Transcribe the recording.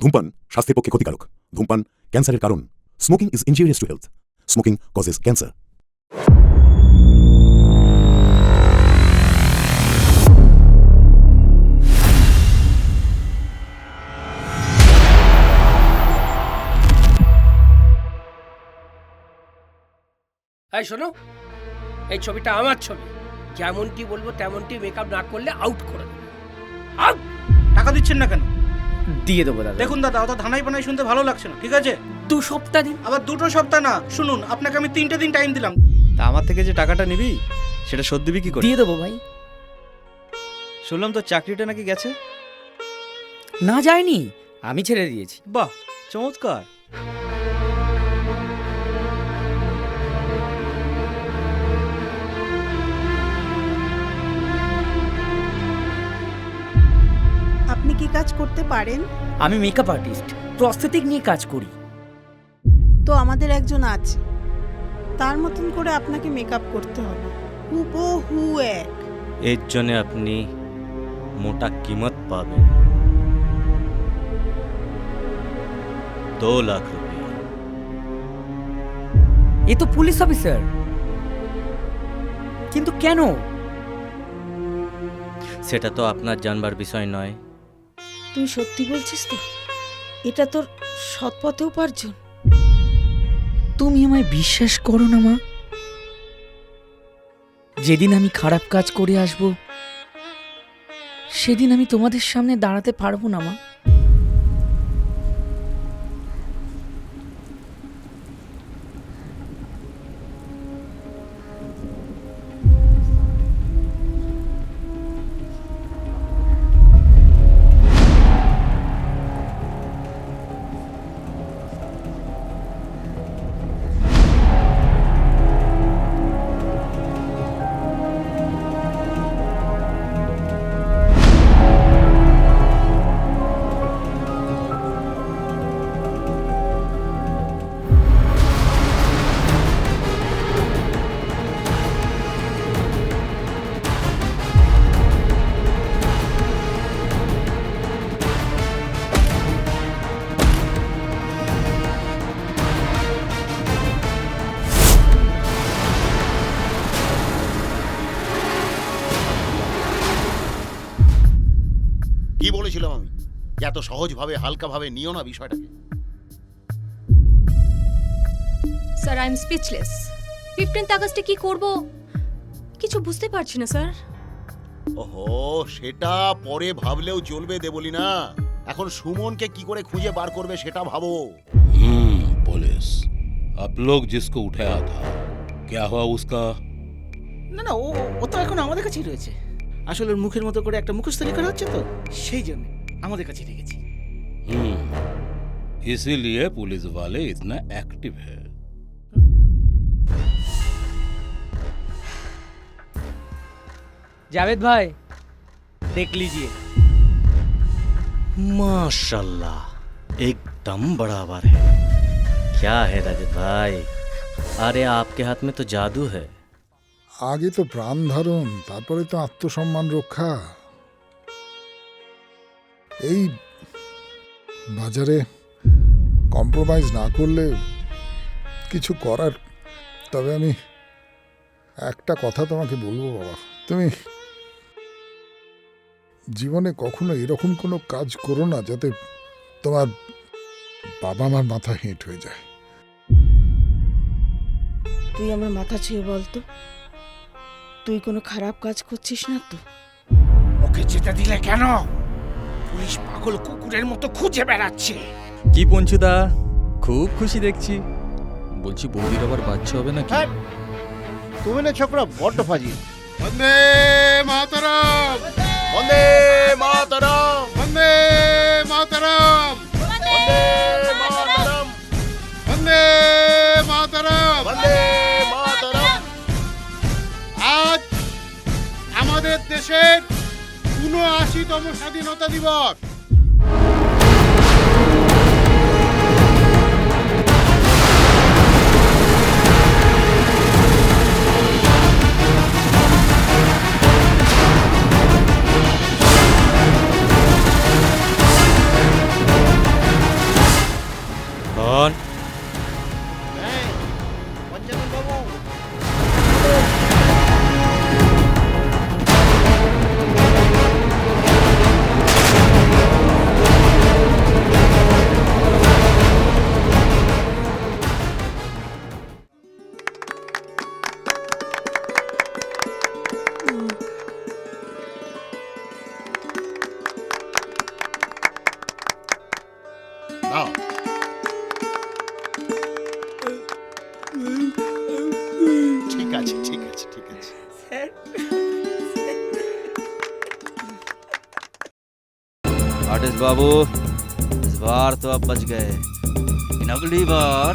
ধূমপান স্বাস্থ্যের পক্ষে ক্ষতিকারক। ধূমপান ক্যান্সারের কারণ। Smoking is injurious to health. Smoking causes cancer. এই শোনো, এই ছবিটা আমার ছবি। যেমনটি বলবো তেমনটি মেকআপ না করলে আউট করে দেবো। আউট! টাকা দিচ্ছেন না কেন? দিয়ে দেবো দাদা। দেখুন দাদা, অত ধানাই পানাই শুনতে ভালো লাগছে না, ঠিক আছে? 2 সপ্তাহ দিন। আবার 2 সপ্তাহ না, শুনুন, আপনাকে আমি 3টে দিন টাইম দিলাম। তা আমার থেকে যে টাকাটা নিবি সেটা শোধ দিবি কি করে? দিয়ে দেবো ভাই। শুনলাম তো চাকরিটা নাকি গেছে। না যায়নি, আমি ছেড়ে দিয়েছি। বাহ, চমৎকার। আপনি কি কাজ করতে পারেন? আমি মেকআপ আর্টিস্ট, প্রস্থেটিক নিয়ে কাজ করি। তো আমাদের একজন আছে, তার মতন করে আপনাকে মেকআপ করতে হবে, হুবহু এক। এর জন্য আপনি মোটা कीमत পাবেন। 2 লাখ রুপিয়া। এ তো পুলিশ অফিসার, কিন্তু কেন? সেটা তো আপনার জানবার বিষয় নয়। তুই সত্যি বলছিস তো? এটা তোর সৎ পথে উপার্জন? তুমি আমায় বিশ্বাস করো না মা? যেদিন আমি খারাপ কাজ করে আসব সেদিন আমি তোমাদের সামনে দাঁড়াতে পারবো না মা। কি বলেছিলাম আমি, এত সহজভাবে হালকাভাবে নিও না বিষয়টাকে। Sir, I am speechless. 15th আগস্টে কি করব কিছু বুঝতে পারছি না স্যার। ওহো, সেটা পরে ভাবলেও চলবে দেবলি না। এখন সুমনকে কি করে খুঁজে বার করবে সেটা ভাবো। पुलिस आप लोग जिसको उठाया था क्या हुआ उसका? না না, ও তো এখন আমাদের কাছেই রয়েছে। আসলে ওর মুখের মতো করে একটা মুখস্থলি করা হচ্ছে, তো সেই জন্য আমাদের কাছে রেখেছি। इसीलिए पुलिस वाले इतना एक्टिव है। जावेद भाई देख लीजिए। माशाल्लाह, एकदम बराबर है। क्या है रजत भाई? अरे आपके हाथ में तो जादू है। আগে তো প্রাণ ধারণ, তারপরে তো আত্মসম্মান রক্ষা। এই বাজারে কম্প্রোমাইজ না করলে কিছু করার। তবে আমি একটা কথা তোমাকে বলবো বাবা, তুমি জীবনে কখনো এরকম কোনো কাজ করো না যাতে তোমার বাবা মার মাথা হেঁট হয়ে যায়। তুই আমার মাথা ছুঁয়ে বলতো, তুই কোনো খারাপ কাজ করছিস না তো? ওকে যেতে দিলে কেন? পুলিশ পাগল কুকুরের মতো খুঁজে বেড়াচ্ছে। কি পঞ্চুদা, খুব খুশি দেখছি। বলছি বৌদির আবার বাচ্চা হবে নাকি? তুমি না ছোকরা বড্ড ফাজিল। বন্দে মাতরম, বন্দে মাতরম, বন্দে মাতরম, বন্দে মাতরম, বন্দে মাতরম। বন্দে মাতরম। আজ আমাদের দেশের ৭৯তম স্বাধীনতা দিবস। নাও। ঠিক আছে ঠিক আছে ঠিক আছে। आर्टिस्ट बाबू, इस बार तो आप बच गए, लेकिन अगली बार